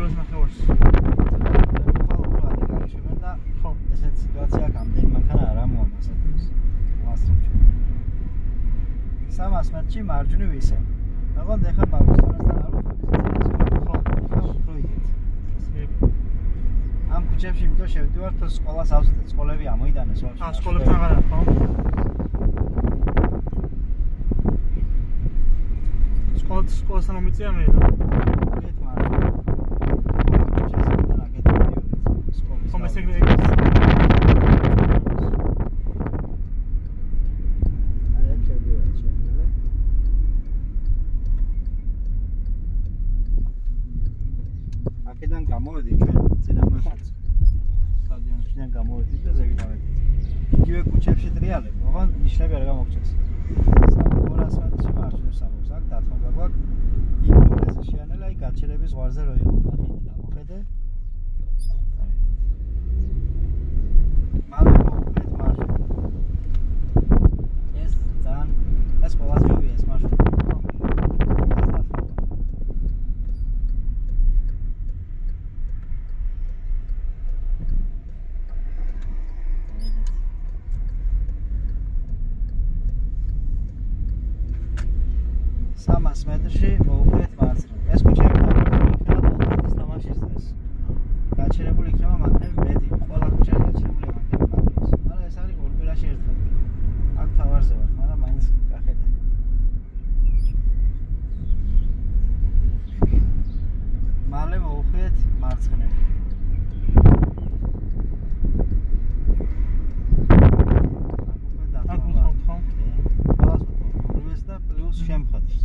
პირველს ნახევარს. ხო, ესეთ სიტუაცია გამდენი მანქანა არ ამოვა ასეთს. 300 მეტრში მარჯვნივ ისე. Აღარ ეხა ბაბუსტონასთან არ ვუხმობთ. ხო, უფრო იგეთ. ამ ქუჩებში იმიტომ შევდივართ, რომ სკოლას ავსდეთ, სკოლები ამოიდანეს ვარ. სკოლებთან აღარა, ხო? სკოლასთან მომიწია მე და ეგეთ მარჯვნივ. ქუჩასთან აგეთ მივიდეთ. სკოლის. ხომ ეს ეგრე აქედან გამოვედით ჩვენ წინამორბედს. სტადიონიდან გამოვედით და ზევით ავედით. იგივე ქუჩებში ტრიალებ, მაგრამ ნიშნები არ გამოგწეს. 200 მეტრში მარჯვნივ სამობს, აქ დათმობა გვაქვს. იქ მონეზე შეანელა, იქ გაჩერების ზღვარზე რო იყო კახეთი გამოხედე. მალე მოვუხმეთ მარჯვნივ. ეს ძალიან ეს ყოველდღიურია ეს მარშრუტი. მეტრში მოვუხმეთ მარცხნივ. ეს ქუჩები იქნება პოლიტიკის თამაშის დღეს. გაჩერებული იქნება მანქანები მეტი. ყველა ქუჩაში გაჩერებული მანქანები მანქანებს. მაგრამ ეს არის ორ კვირაში ერთხელ. აქ თავარზე ვარ, მაგრამ მაინც გახედე. მალე მოვუხმეთ მარცხნივ. აქ ვუთხოვთ, ხო? ყველას ვუთხოვთ. ორივეს და პლუს შემხოთს.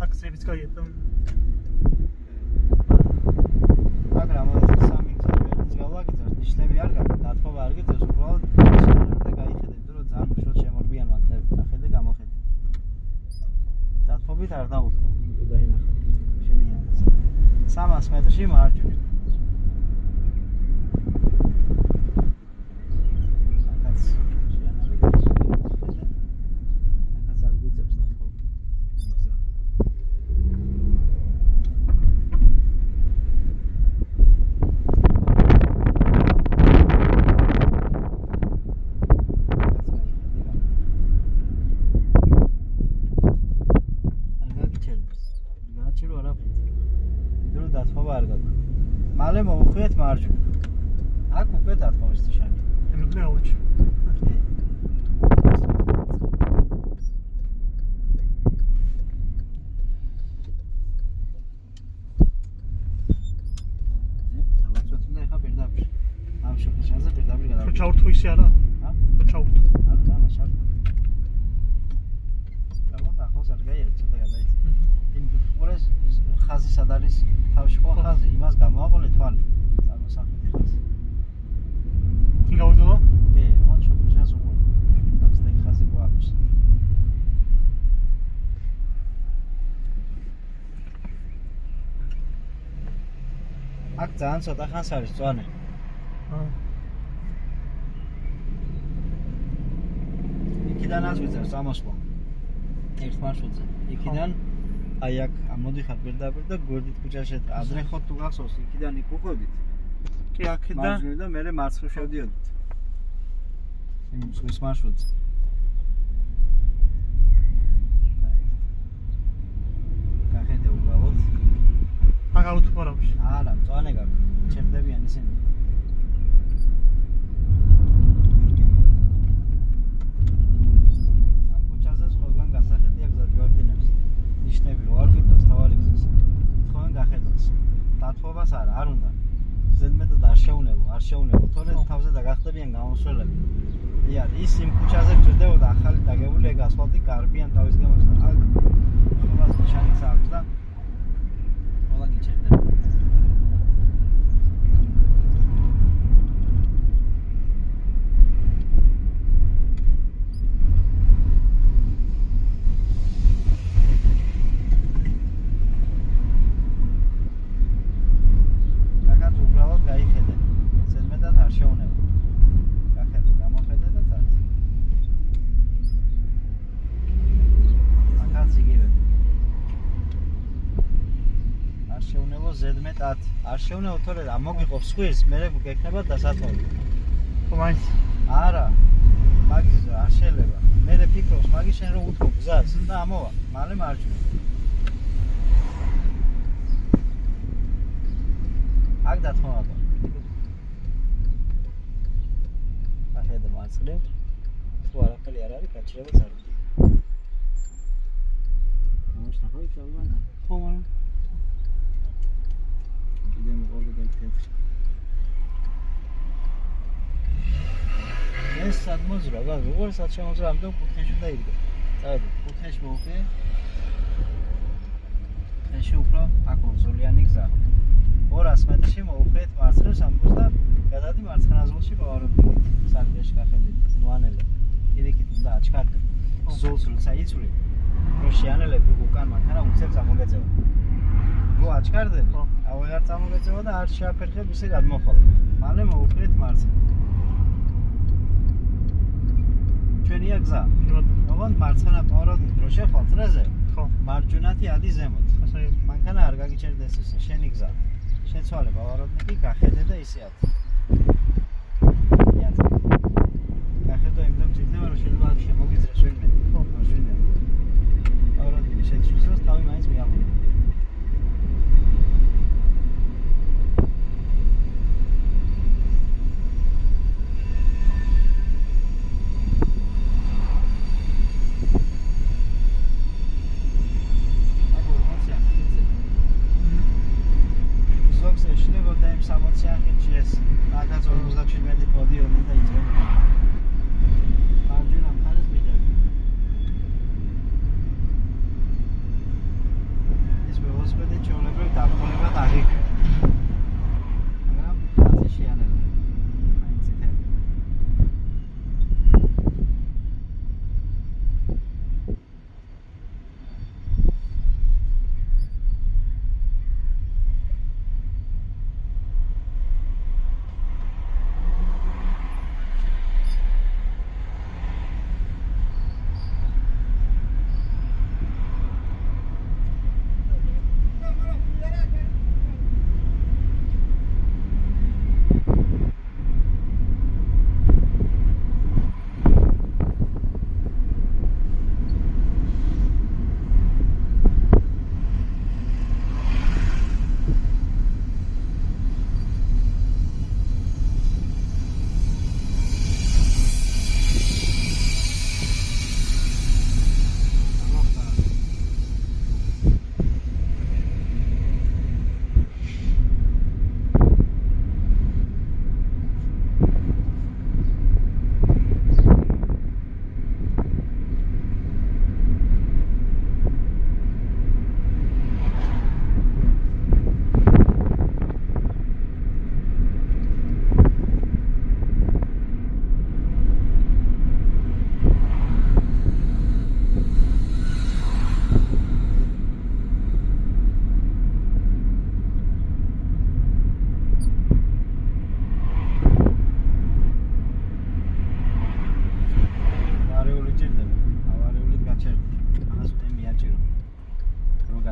აქცების გაიეტო. აქ რამოდენს სამი გზის გავლაგიძებს, ნიშნები არ გაქვს, დათმობა არ გიწევს, უბრალოდ შეანელეთ და გაიხედეთ, რომ ძალიან უშუალოდ შემორბიან მანქანები, გახედე, გამოხედე. დათმობით არ დაუთხო, თუ დაინახე. შენიანს. 300 მეტრში მარჯვნივ. აქაც შეანელე გაიხედე. აქაც არ გიწევს დათმობა. მალე მოვუხმეთ მარჯვნივ. აქ უკვე დათმობის ნიშანი. ემიგრე აუჩი. დავაწყოთ და ეხა პირდაპირ. ამ შეხშაზე პირდაპირ გადავიდეთ. ჩაურთო ისე არა? ჰა? ჩაურთო. არა, და მაშინ. და ახოს არ გაიარეთ, ცოტა გადაიც. იმ უყურეს ხაზი სად არის? თავში ხო ხაზი, იმას გამოაყოლე თვალი. წარმოსახეთ ეხას. კი გავიძულო? კი, მან შეხშაზე უყურე. დაგსტე ხაზი გვაქვს. აქ ძალიან ცოტა ხანს არის წვანე. იქიდანაც ვიძებს ამოსვლა. ერთ მარშრუტზე. იქიდან აი აქ ამოდიხარ პირდაპირ და გვერდით ქუჩაში ადრე ხო თუ გახსოვს იქიდან იქ უხვევდით. კი, აქედან მარჯვნივ და მერე მარცხნივ შევდიოდით. იმ ზღვის მარშრუტზე. გახედე უბრალოდ. აქ აუთვარავში. არა, მწვანე გაქვს. ჩერდებიან ისინი. ამ ქუჩაზეც ყველგან გასახედია გზა ჯვარდინებს. ნიშნები რო არ გიტოს თავარი გზის. ითხოვენ გახედოს. დათმობას არ უნდა. ზედმეტად არ შეუნელო, თორე თავზე დაგახტებიან გამოსვლელები. ია, ის იმ ქუჩაზე გჭირდებოდა ახალი დაგებული ეგ ასფალტი გარბიან თავის გამოს და აქ ყველას ნიშანიც აქვს და ყველა გიჩერდება. დათ არ შეუნეო თორე ამოგიყობს სხვის მე გეკნება დასათმობი ხომაინც არა მაგის არ შეიძლება მე ფიქრობს მაგის შენ რო უთქო გზას და ამოვა მალე მარჯვნივ აქ დათმობა ახედა მარცხნივ თუ არაფერი არ არის გაჩერება წარუდგე ამოშთახო იქნება ხომ არა კიდე მოყოლე თეთრი ეს სადმოძრა გა როგორ სად შემოძრა ამიტომ კუთხეში დაიდგა წავედი კუთხეში მოვხე კუთხეში უფრო აქ ორზოლიანი გზა 200 მეტრში მოვხეთ მარცხნივ სამბოს და გადადი მარცხენა ზოლში გავაროდი სარკეში გახედით ნუანელე კიდე უნდა აჩქარდე ზოლს როცა იცვლი რო შეანელები უკან მანქანა უცებ წამოგეწევა რო აჩქარდები აუ აღარ წამოგეწევა და არ შეაფერხებ ისე გადმოხვალ მალე მოვხეთ მარცხნივ ჩვენია გზა ოღონდ მარცხენა პაროდნი დრო შეხვალ წრეზე ხო მარჯვნათი ადი ზემოთ ასე მანქანა არ გაგიჩერდეს ისე შენი გზა შეცვალე პაროდნი კი გახედე და ისეათ გახედო იმდენ ძიდება რომ შეიძლება შემოგიძრეს ვინმე ხო მარჯვნიდან პაროდნი შეცვლისას თავი მაინც მიაღწია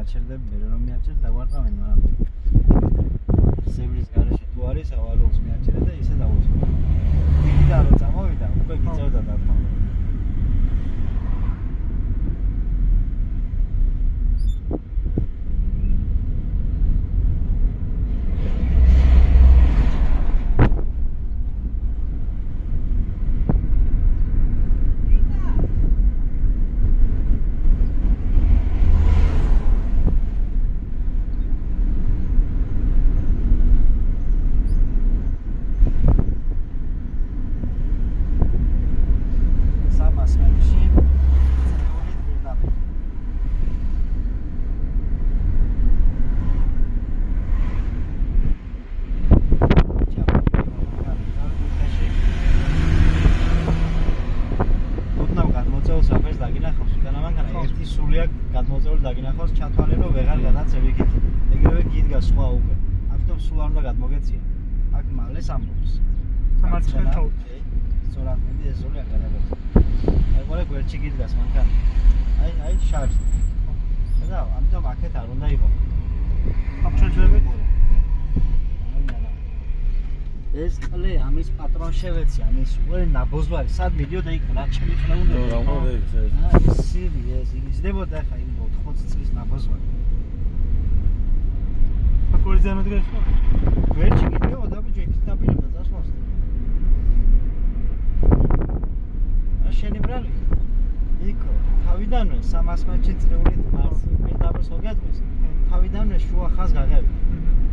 გაჩერდები რომ მიაჭერ დაგვარყავენ მაგრამ სევლის გარეშე თუ არის ავალოს მიაჭერე და ისე დავუწყო იქიდან რო წამოვიდა უკვე გიწევდა დათმობა გადმოწეული დაგინახავს ჩათვალე რომ ვეღარ გადაცევ იქით ეგრევე გიდგა სხვა უკვე ამიტომ სულ არ უნდა გადმოგეწია აქ მალეს ამბობს სამარცხენ თავი სწორად მინდი ეს ზოლი არ გადაგაქვს აი ყოლე გვერდში გიდგას მანქანა აი შარჟი და ამიტომ აქეთ არ უნდა იყო აბჩაჯები ეს ყლე ამის პატრონშევეცი ამის უე ნაბოზვარი სად მიდიოდა იქ რა ჩემიყნა უნდა რა მოდი ეს ეს სირი ეს იზრდებოდა ხა იმ 80 წლის ნაბოზვარი აკორი ზემოდგე ხო ვერჩი გიდიოდა ბიჭო იქ დაპირებდა წასვლას შენი ბრალი იქ თავიდანვე 300 მეტრში წრეულით მარს პირდაპირ სოგეთმის თავიდანვე შუა ხაზს გაღები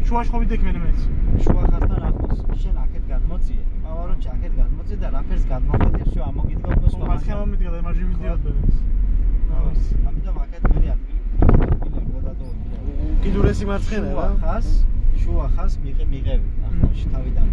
შუაში ხო ვიდექ მე მეც შუა ხაზთან ახლოს შენ აქეთ გადმოწიე პავაროჩი აქეთ გამოწიე და რაფერს გადმოხედი всё ამოგიდგა სხვა მარცხენა მიდიოდა და მარჯვენა მიდიოდა ამიტომ აქეთ მე ადგილი გოდადოები კიდურესი მარცხენა რა შუა ხაზს მიღები ახლოში თავიდან